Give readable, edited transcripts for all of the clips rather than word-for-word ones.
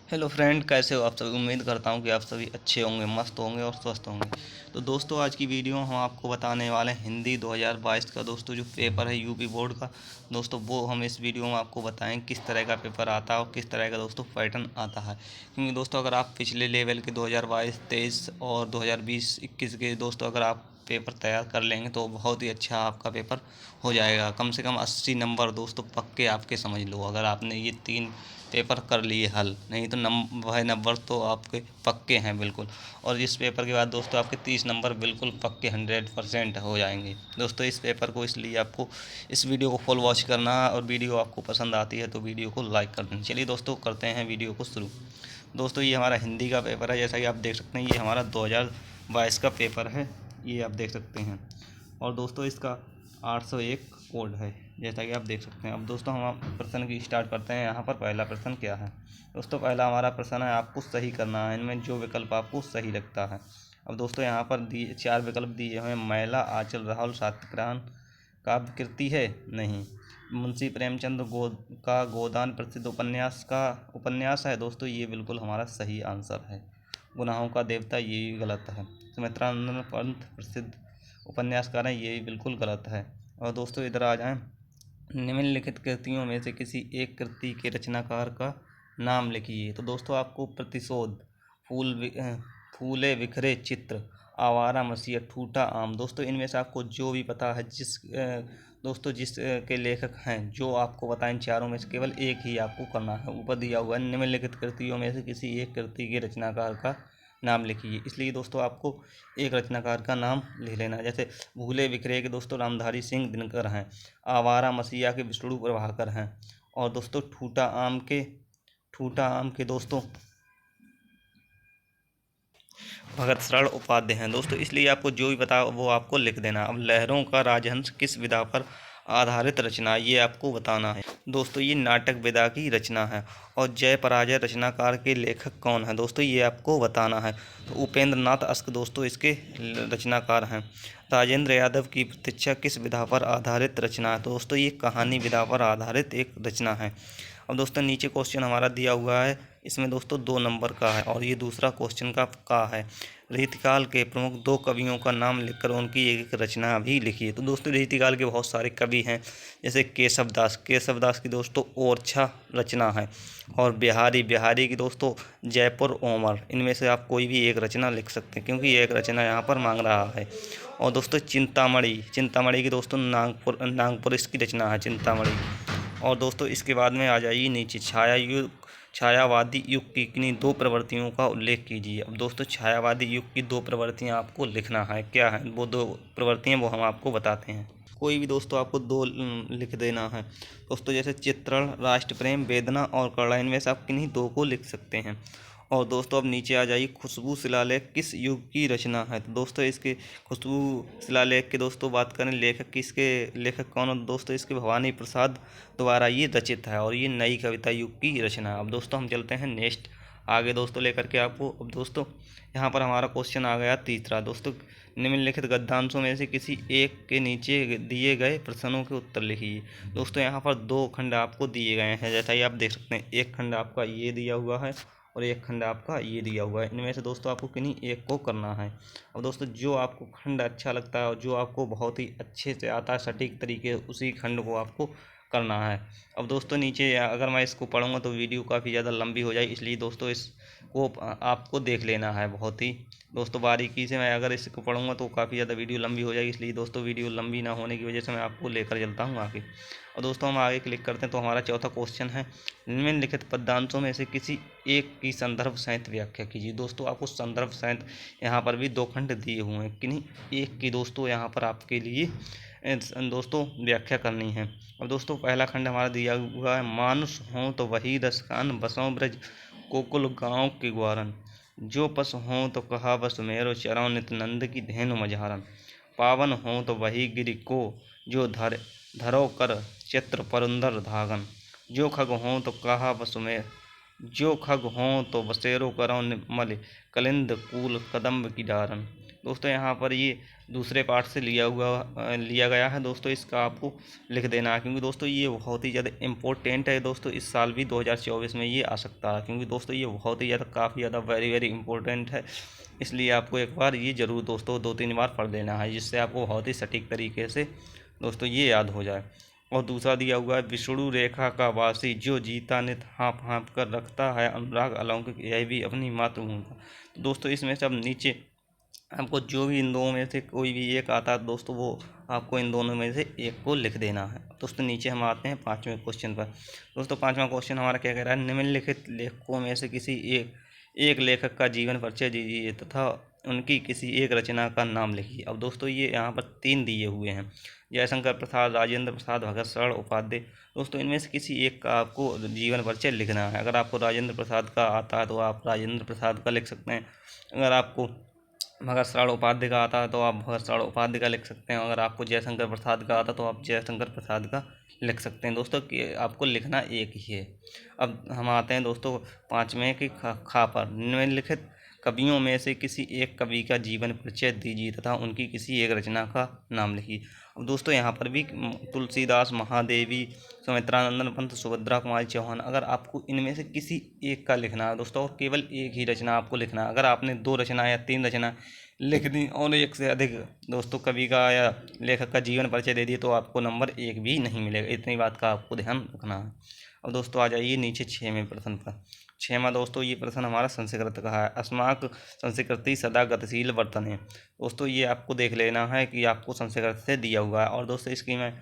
Hello friend, कैसे हो आप सभी। उम्मीद करता हूँ कि आप सभी अच्छे होंगे, मस्त होंगे और स्वस्थ होंगे। तो दोस्तों, आज की वीडियो हम आपको बताने वाले हैं हिंदी 2022 का दोस्तों जो पेपर है यूपी बोर्ड का। दोस्तों वो हम इस वीडियो में आपको बताएं किस तरह का पेपर आता है और किस तरह का दोस्तों पैटर्न आता है। क्योंकि दोस्तों अगर आप पिछले लेवल के 2022-23 और 2020-21 के दोस्तों अगर आप पेपर तैयार कर लेंगे तो बहुत ही अच्छा आपका पेपर हो जाएगा। कम से कम 80 नंबर दोस्तों पक्के आपके समझ लो, अगर आपने ये 3 पेपर कर लिए हल, नहीं तो वह नंबर तो आपके पक्के हैं बिल्कुल। और इस पेपर के बाद दोस्तों आपके 30 नंबर बिल्कुल पक्के 100% हो जाएंगे। दोस्तों इस पेपर को इसलिए आपको इस वीडियो को फुल वॉच करना है, और वीडियो आपको पसंद आती है तो वीडियो को लाइक कर देना। चलिए दोस्तों करते हैं वीडियो को शुरू। दोस्तों ये हमारा हिंदी का पेपर है, जैसा कि आप देख सकते हैं ये हमारा 2022 का पेपर है, ये आप देख सकते हैं। और दोस्तों इसका 801 कोड है, जैसा कि आप देख सकते हैं। अब दोस्तों हम प्रश्न की स्टार्ट करते हैं। यहाँ पर पहला प्रश्न क्या है दोस्तों, पहला हमारा प्रश्न है आपको सही करना है इनमें जो विकल्प आपको सही लगता है। अब दोस्तों यहाँ पर दिए 4 विकल्प दिए हुए हैं। मैला, आंचल, राहुल, सत्यग्रहण काव्य कृति है नहीं। मुंशी प्रेमचंद का गोदान प्रसिद्ध उपन्यास है दोस्तों, ये बिल्कुल हमारा सही आंसर है। गुनाहों का देवता, ये भी गलत है। सुमित्रानंद पंत प्रसिद्ध उपन्यासकार हैं, ये भी बिल्कुल गलत है। और दोस्तों इधर आ जाएं, निम्नलिखित कृतियों में से किसी एक कृति के रचनाकार का नाम लिखिए। तो दोस्तों आपको प्रतिशोध, फूले बिखरे चित्र, आवारा मसीहा, ठूठा आम, दोस्तों इनमें से आपको जो भी पता है दोस्तों जिस के लेखक हैं जो आपको बताएं, इन चारों में से केवल एक ही आपको करना है। ऊपर दिया हुआ है निम्नलिखित कृतियों में से किसी एक कृति के रचनाकार का नाम लिखिए। इसलिए दोस्तों आपको एक रचनाकार का नाम लिख लेना है। जैसे भूले बिखरे के दोस्तों रामधारी सिंह दिनकर हैं, आवारा मसीहा के विष्णु प्रभाकर हैं, और दोस्तों ठूठा आम के दोस्तों भगत शरण उपाध्याय हैं दोस्तों। इसलिए आपको जो भी पता वो आपको लिख देना। अब लहरों का राजहंस किस विधा पर आधारित रचना, ये आपको बताना है दोस्तों। ये नाटक विधा की रचना है। और जय पराजय रचनाकार के लेखक कौन है दोस्तों, ये आपको बताना है। तो उपेंद्र नाथ अश्क दोस्तों इसके रचनाकार हैं। राजेंद्र यादव की प्रतीक्षा किस विधा पर आधारित रचना है, तो दोस्तों ये कहानी विधा पर आधारित एक रचना है। अब दोस्तों नीचे क्वेश्चन हमारा दिया हुआ है, इसमें दोस्तों 2 नंबर का है, और ये दूसरा क्वेश्चन का है रीतिकाल के प्रमुख 2 कवियों का नाम लिखकर उनकी एक रचना भी लिखिए। तो दोस्तों रीतिकाल के बहुत सारे कवि हैं, जैसे केशव दास की दोस्तों ओरछा रचना है, और बिहारी की दोस्तों जयपुर ओमर। इनमें से आप कोई भी एक रचना लिख सकते हैं, क्योंकि ये एक रचना यहाँ पर मांग रहा है। और दोस्तों चिंतामणि की दोस्तों नागपुर इसकी रचना है, चिंतामणि। और दोस्तों इसके बाद में आ जाइए नीचे, छायावादी युग की किन्हीं 2 प्रवृत्तियों का उल्लेख कीजिए। अब दोस्तों छायावादी युग की 2 प्रवृत्तियां आपको लिखना है। क्या है वो 2 प्रवृत्तियां, वो हम आपको बताते हैं। कोई भी दोस्तों आपको 2 लिख देना है दोस्तों, जैसे चित्रण, राष्ट्र प्रेम, वेदना और करुणा। इनमें से आप किन्हीं 2 को लिख सकते हैं। और दोस्तों अब नीचे आ जाइए, खुशबू शिलालेख किस युग की रचना है। तो दोस्तों इसके खुशबू शिलालेख के दोस्तों बात करें लेखक कौन है दोस्तों, इसके भवानी प्रसाद द्वारा ये रचित है, और ये नई कविता युग की रचना है। अब दोस्तों हम चलते हैं नेक्स्ट आगे दोस्तों लेकर के आपको। अब दोस्तों यहाँ पर हमारा क्वेश्चन आ गया तीसरा दोस्तों, निम्नलिखित गद्यांशों में से किसी एक के नीचे दिए गए प्रश्नों के उत्तर लिखिए। दोस्तों यहाँ पर 2 खंड आपको दिए गए हैं, जैसा कि आप देख सकते हैं। एक खंड आपका ये दिया हुआ है और एक खंड आपका ये दिया हुआ है। इनमें से दोस्तों आपको किन्हीं एक को करना है। और दोस्तों जो आपको खंड अच्छा लगता है और जो आपको बहुत ही अच्छे से आता है सटीक तरीके, उसी खंड को आपको करना है। अब दोस्तों नीचे अगर मैं इसको पढ़ूंगा तो वीडियो काफ़ी ज़्यादा लंबी हो जाएगी, इसलिए दोस्तों इसको आपको देख लेना है बहुत ही दोस्तों बारीकी से। मैं अगर इसको पढ़ूंगा तो काफ़ी ज़्यादा वीडियो लंबी हो जाएगी, इसलिए दोस्तों वीडियो लंबी ना होने की वजह से मैं आपको लेकर चलता हूँ आगे। और दोस्तों हम आगे क्लिक करते हैं तो हमारा चौथा क्वेश्चन है, निम्नलिखित पद्यांशों में से किसी एक की संदर्भ सहित व्याख्या कीजिए। दोस्तों आपको संदर्भ सहित यहाँ पर भी 2 खंड दिए हुए हैं, किन्हीं एक की दोस्तों यहाँ पर आपके लिए दोस्तों व्याख्या करनी है। अब दोस्तों पहला खंड हमारा दिया हुआ है, मानुष हों तो वही रसकान, बसों ब्रज कोकुल गाँव के ग्वारन, जो पस हों तो कहा बस मेरो चरण नित नंद की धेनु मझारन, पावन हों तो वही गिरि को जो धरो कर चित्र पुरंदर धागन, जो खग हों तो कहा वसुमेर, जो खग हों तो बसेरो करो मल कलिंद कूल कदम्ब की डारन। दोस्तों यहाँ पर ये दूसरे पार्ट से लिया गया है दोस्तों, इसका आपको लिख देना है, क्योंकि दोस्तों ये बहुत ही ज़्यादा इम्पोर्टेंट है दोस्तों। इस साल भी 2024 में ये आ सकता है, क्योंकि दोस्तों ये बहुत ही ज़्यादा काफ़ी ज़्यादा वेरी वेरी इंपॉर्टेंट है। इसलिए आपको एक बार ये ज़रूर दोस्तों 2-3 बार पढ़ लेना है, जिससे आपको बहुत ही सटीक तरीके से दोस्तों ये याद हो जाए। और दूसरा दिया हुआ है, विष्णु रेखा का वासी जो जीता नित हाँफ हाँफ कर रखता है अनुराग अलौकिक, यह भी अपनी मातृभूमि का। तो दोस्तों इसमें से अब नीचे आपको जो भी इन दोनों में से कोई भी एक आता है दोस्तों, वो आपको इन दोनों में से एक को लिख देना है। दोस्तों नीचे हम आते हैं 5वें क्वेश्चन पर। दोस्तों 5वां क्वेश्चन हमारा क्या कह रहा है, निम्नलिखित लेखकों में से किसी एक लेखक का जीवन परिचय दीजिए तथा उनकी किसी एक रचना का नाम लिखिए। अब दोस्तों ये यहाँ पर 3 दिए हुए हैं, जयशंकर प्रसाद, राजेंद्र प्रसाद, भगत शरण उपाध्याय। दोस्तों इनमें से किसी एक का आपको जीवन परिचय लिखना है। अगर आपको राजेंद्र प्रसाद का आता है तो आप राजेंद्र प्रसाद का लिख सकते हैं। अगर आपको भगत शरण उपाध्याय का आता है तो आप भगत शरण उपाध्याय का लिख सकते हैं। अगर आपको जयशंकर प्रसाद का आता है तो आप जयशंकर प्रसाद का लिख सकते हैं दोस्तों, कि आपको लिखना एक ही है। अब हम आते हैं दोस्तों 5वें की खा पर, निम्नलिखित कवियों में से किसी एक कवि का जीवन परिचय दीजिए तथा उनकी किसी एक रचना का नाम लिखिए। अब दोस्तों यहाँ पर भी तुलसीदास, महादेवी, सुमित्रानंदन पंत, सुभद्रा कुमारी चौहान, अगर आपको इनमें से किसी एक का लिखना है दोस्तों, और केवल एक ही रचना आपको लिखना है। अगर आपने 2 रचना या 3 रचना लिख दी और एक से अधिक दोस्तों कवि का या लेखक का जीवन परिचय दे दिए तो आपको नंबर 1 भी नहीं मिलेगा। इतनी बात का आपको ध्यान रखना है। अब दोस्तों आ जाइए नीचे 6वें प्रश्न पर। 6वां दोस्तों ये प्रश्न हमारा संस्कृत का है। अस्माक संस्कृति सदा गतिशील वर्तने। दोस्तों ये आपको देख लेना है कि आपको संस्कृत से दिया हुआ है, और दोस्तों इसकी मैं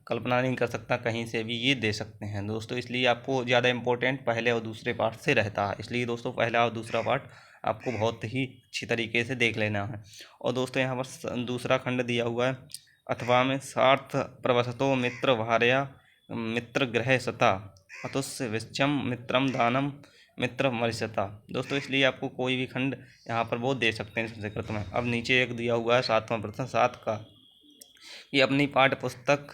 कल्पना नहीं कर सकता, कहीं से भी ये दे सकते हैं दोस्तों। इसलिए आपको ज़्यादा इम्पोर्टेंट पहले और दूसरे पार्ट से रहता है, इसलिए दोस्तों पहला और दूसरा पार्ट आपको बहुत ही अच्छी तरीके से देख लेना है। और दोस्तों यहाँ पर दूसरा खंड दिया हुआ है, अथवा में सार्थ प्रवसतो मित्र भार्या मित्र ग्रह सता अतुस्य विश्चम मित्रम दानम मित्र मरिसता। दोस्तों इसलिए आपको कोई भी खंड यहाँ पर वो दे सकते हैं संस्कृत में। अब नीचे एक दिया हुआ है 7वां प्रश्न 7 का, कि अपनी पाठ्य पुस्तक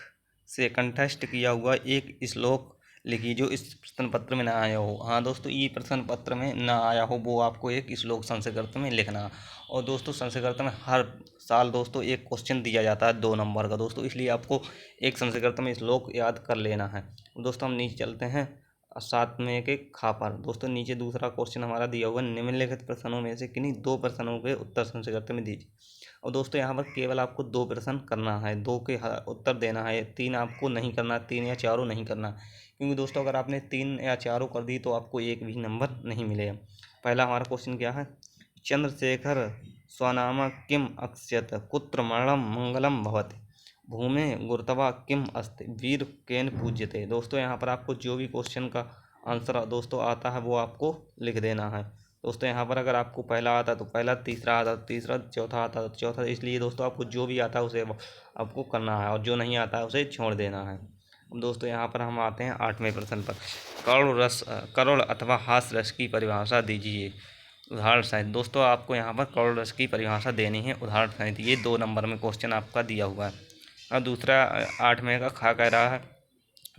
से कंठस्थ किया हुआ एक श्लोक लिखिए जो इस प्रश्न पत्र में ना आया हो। हाँ दोस्तों, ये प्रश्न पत्र में ना आया हो वो आपको एक श्लोक संस्कृत में लिखना। और दोस्तों संस्कृत में हर साल दोस्तों एक क्वेश्चन दिया जाता है 2 नंबर का दोस्तों, इसलिए आपको एक संस्कृत में श्लोक याद कर लेना है। दोस्तों हम नीचे चलते हैं 7वें के खा पर। दोस्तों नीचे दूसरा क्वेश्चन हमारा दिया हुआ, निम्नलिखित प्रश्नों में से किन्हीं 2 प्रश्नों के उत्तर संस्कृत में दीजिए। और दोस्तों यहाँ पर केवल आपको 2 प्रश्न करना है, 2 के उत्तर देना है, 3 आपको नहीं करना, 3 या 4 नहीं करना, क्योंकि दोस्तों अगर आपने 3 या 4 कर दी तो आपको एक भी नंबर नहीं मिलेगा। पहला हमारा क्वेश्चन क्या है, चंद्रशेखर स्वनामा किम अक्ष्यत कुत्र मरणम मंगलम भवति भूमे गुरुतवा किम अस्ति वीर केन पूज्यते। दोस्तों यहाँ पर आपको जो भी क्वेश्चन का आंसर दोस्तों आता है वो आपको लिख देना है। दोस्तों यहाँ पर अगर आपको पहला आता है तो पहला, तीसरा आता है तीसरा, चौथा आता है तो चौथा। इसलिए दोस्तों आपको जो भी आता है उसे आपको करना है और जो नहीं आता है उसे छोड़ देना है। अब दोस्तों यहाँ पर हम आते हैं 8वें प्रश्न पर, करुण अथवा हास्य रस की परिभाषा दीजिए उदाहरण सहित। दोस्तों आपको यहाँ पर करुण रस की परिभाषा देनी है उदाहरण सहित। ये 2 नंबर में क्वेश्चन आपका दिया हुआ है। और दूसरा 8वें का खा कह रहा है,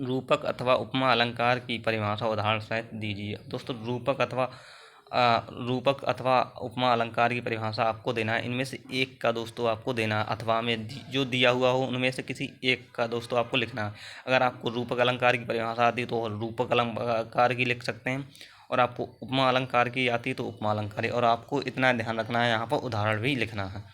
रूपक अथवा उपमा अलंकार की परिभाषा उदाहरण सहित दीजिए। दोस्तों रूपक अथवा उपमा अलंकार की परिभाषा आपको देना है, इनमें से एक का दोस्तों आपको देना है। अथवा में जो दिया हुआ हो उनमें से किसी एक का दोस्तों आपको लिखना है। अगर आपको रूपक अलंकार की परिभाषा आती है तो रूपक अलंकार की लिख सकते हैं, और आपको उपमा अलंकार की आती है तो उपमा अलंकार, और आपको इतना ध्यान रखना है यहाँ पर उदाहरण भी लिखना है।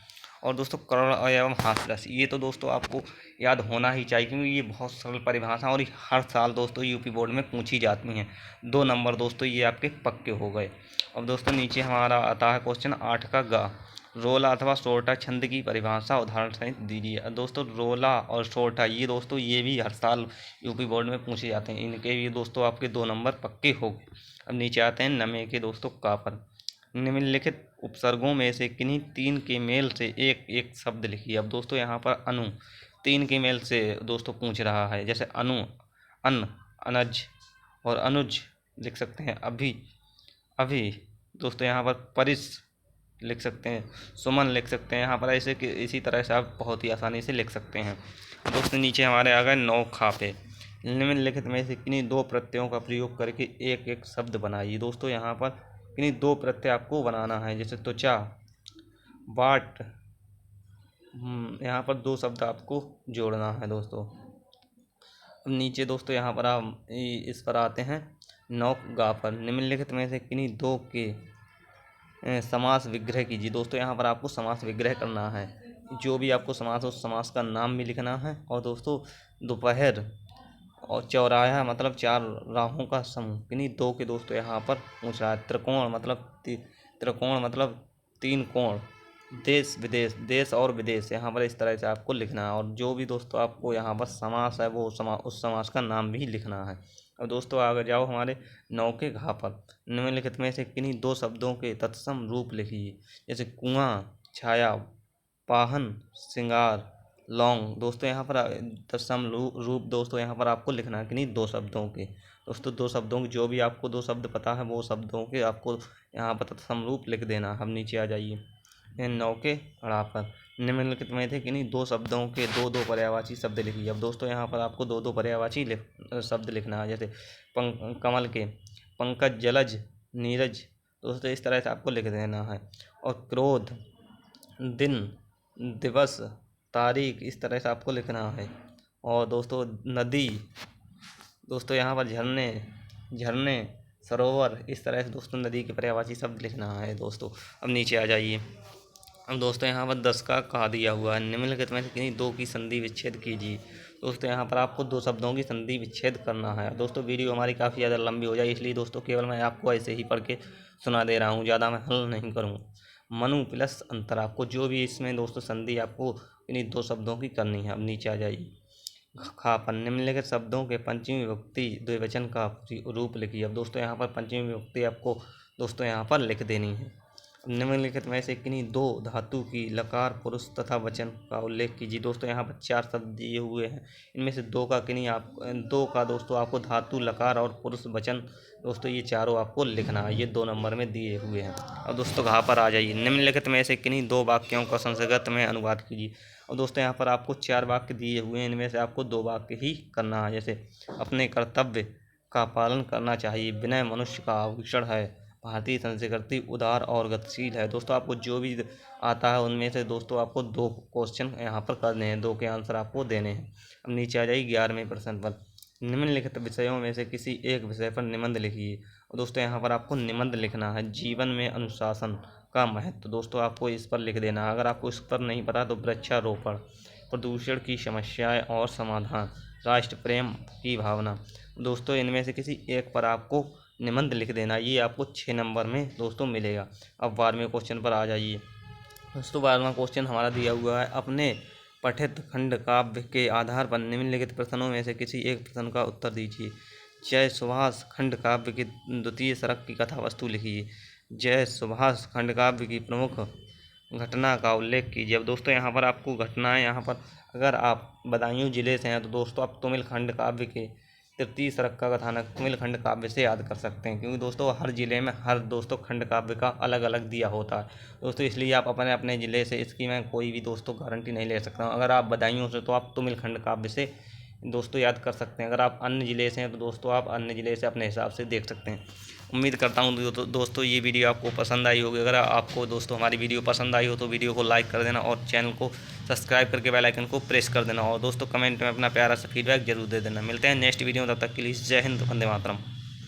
और दोस्तों करुण एवं हास्यरस, ये तो दोस्तों आपको याद होना ही चाहिए, क्योंकि ये बहुत सरल परिभाषा और हर साल दोस्तों यूपी बोर्ड में पूछी जाती हैं। 2 नंबर दोस्तों ये आपके पक्के हो गए। अब दोस्तों नीचे हमारा आता है क्वेश्चन 8 का गा, रोला अथवा सोरठा छंद की परिभाषा उदाहरण सहित दीजिए। दोस्तों रोला और सोरठा ये दोस्तों ये भी हर साल यूपी बोर्ड में पूछे जाते हैं, इनके भी दोस्तों आपके 2 नंबर पक्के हो गए। अब नीचे आते हैं नमे के दोस्तों का पर, निम्नलिखित उपसर्गों में से किन्हीं 3 के मेल से एक एक शब्द लिखिए। अब दोस्तों यहाँ पर अनु 3 के मेल से दोस्तों पूछ रहा है, जैसे अनु, अन, अनज और अनुज लिख सकते हैं। अभी अभी दोस्तों यहाँ पर परिस लिख सकते हैं, सुमन लिख सकते हैं यहाँ पर, ऐसे कि इसी तरह से आप बहुत ही आसानी से लिख सकते हैं। दोस्तों नीचे हमारे आ गए 9 खा पे, निम्नलिखित में से किन्हीं 2 प्रत्ययों का प्रयोग करके एक एक शब्द बनाइए। दोस्तों यहाँ पर किन्हीं 2 प्रत्यय आपको बनाना है, जैसे त्वचा, बाट यहाँ पर दो शब्द आपको जोड़ना है दोस्तों। अब नीचे दोस्तों यहाँ पर आप इस पर आते हैं नौक गा पर। निम्नलिखित में से किन्हीं दो के समास विग्रह कीजिए। दोस्तों यहाँ पर आपको समास विग्रह करना है, जो भी आपको समास उस समास का नाम भी लिखना है। और दोस्तों दोपहर और चौराहा मतलब चार राहों का समूह, किन्हीं दो के दोस्तों यहाँ पर पूछ रहा है। त्रिकोण मतलब तीन कोण। देश विदेश, देश और विदेश, यहाँ पर इस तरह से आपको लिखना है। और जो भी दोस्तों आपको यहाँ पर समास है वो उस समास का नाम भी लिखना है। अब दोस्तों आगे जाओ हमारे 9 के घा पर। निम्नलिखित में से किन्हीं दो शब्दों के तत्सम रूप लिखिए। जैसे कुआं, छाया, पाहन, श्रृंगार, लौंग। दोस्तों यहाँ पर तत्सम रूप दोस्तों यहाँ पर आपको लिखना है किन्हीं दो शब्दों के। दोस्तों दो शब्दों के, जो भी आपको दो शब्द पता है वो शब्दों के आपको यहाँ पर तत्सम रूप लिख देना। हम नीचे आ जाइए 9 के अड़ा पर। निम्नलिखित में थे किन्हीं दो शब्दों के दो दो पर्यायवाची शब्द लिखिए। अब दोस्तों यहाँ पर आपको दो दो पर्यायवाची शब्द लिखना है। जैसे कमल के, पंकज, जलज, नीरज। दोस्तों इस तरह से आपको लिख देना है। और क्रोध, दिन, दिवस, तारीख, इस तरह से आपको लिखना है। और दोस्तों नदी, दोस्तों यहाँ पर झरने, सरोवर, इस तरह से दोस्तों नदी के पर्यायवाची शब्द लिखना है दोस्तों। अब नीचे आ जाइए। अब दोस्तों यहाँ पर 10 का कहा दिया हुआ है। निम्नलिखित में से किन्हीं दो की संधि विच्छेद कीजिए। दोस्तों यहाँ पर आपको दो शब्दों की संधि विच्छेद करना है। दोस्तों वीडियो हमारी काफ़ी ज़्यादा लंबी हो जाए, इसलिए दोस्तों केवल मैं आपको ऐसे ही पढ़ के सुना दे रहा हूँ, ज़्यादा मैं हल नहीं करूँगा। मनु प्लस अंतर, आपको जो भी इसमें दोस्तों संधि आपको इन्हीं दो शब्दों की करनी है। अब नीचे आ जाइए। खा पर निम्नलिखित शब्दों के पंचमी विभक्ति द्विवचन का रूप लिखिए। अब दोस्तों यहाँ पर पंचमी विभक्ति आपको दोस्तों यहाँ पर लिख देनी है। निम्नलिखित में से किन्हीं दो धातु की लकार पुरुष तथा वचन का उल्लेख कीजिए। दोस्तों यहाँ पर चार शब्द दिए हुए हैं, इनमें से दो का दोस्तों आपको धातु, लकार और पुरुष वचन दोस्तों ये चारों आपको लिखना है। ये 2 नंबर में दिए हुए हैं। और दोस्तों घा पर आ जाइए। निम्नलिखित में से किन्हीं दो वाक्यों का संस्कृत में अनुवाद कीजिए। और दोस्तों यहाँ पर आपको 4 वाक्य दिए हुए हैं, इनमें से आपको 2 वाक्य ही करना है। जैसे अपने कर्तव्य का पालन करना चाहिए, विनय मनुष्य का आभूषण है, भारतीय संस्कृति उदार और गतिशील है। दोस्तों आपको जो भी आता है उनमें से दोस्तों आपको 2 क्वेश्चन यहाँ पर करने हैं, 2 के आंसर आपको देने हैं। अब नीचे आ जाइए 11वें प्रश्न पर। निम्नलिखित विषयों में से किसी एक विषय पर निबंध लिखिए। और दोस्तों यहाँ पर आपको निबंध लिखना है। जीवन में अनुशासन का महत्व, दोस्तों आपको इस पर लिख देना है। अगर आपको इस पर नहीं पता तो वृक्षारोपण, प्रदूषण की समस्याएं और समाधान, राष्ट्र प्रेम की भावना। दोस्तों इनमें से किसी एक पर आपको निबंध लिख देना। ये आपको 6 नंबर में दोस्तों मिलेगा। अब 12वें क्वेश्चन पर आ जाइए। दोस्तों 12वां क्वेश्चन हमारा दिया हुआ है, अपने पठित खंड काव्य के आधार पर निम्नलिखित प्रश्नों में से किसी एक प्रश्न का उत्तर दीजिए। जय सुभाष खंड काव्य की द्वितीय सरक की कथा वस्तु लिखिए। जय सुभाष खंड काव्य की प्रमुख घटना का उल्लेख कीजिए। अब दोस्तों यहाँ पर आपको घटनाएं, यहाँ पर अगर आप बदायूं जिले से हैं तो दोस्तों आप तुमिल खंड काव्य के तृतीय सरक का कथानक तुमिल खंड काव्य से याद कर सकते हैं, क्योंकि दोस्तों हर जिले में हर दोस्तों खंड काव्य का अलग अलग दिया होता है दोस्तों, इसलिए आप अपने अपने ज़िले से इसकी मैं कोई भी दोस्तों गारंटी नहीं ले सकता हूँ। अगर आप बदायूं से तो आप तुमिल खंड काव्य से दोस्तों याद कर सकते हैं। अगर आप अन्य ज़िले से हैं तो दोस्तों आप अन्य ज़िले से अपने हिसाब से देख सकते हैं। उम्मीद करता हूँ दोस्तों ये वीडियो आपको पसंद आई होगी। अगर आपको दोस्तों हमारी वीडियो पसंद आई हो तो वीडियो को लाइक कर देना और चैनल को सब्सक्राइब करके बेल आइकन को प्रेस कर देना। और दोस्तों कमेंट में अपना प्यारा सा फीडबैक जरूर दे देना। मिलते हैं नेक्स्ट वीडियो में, तब तक के लिए जय हिंद, वंदे मातरम।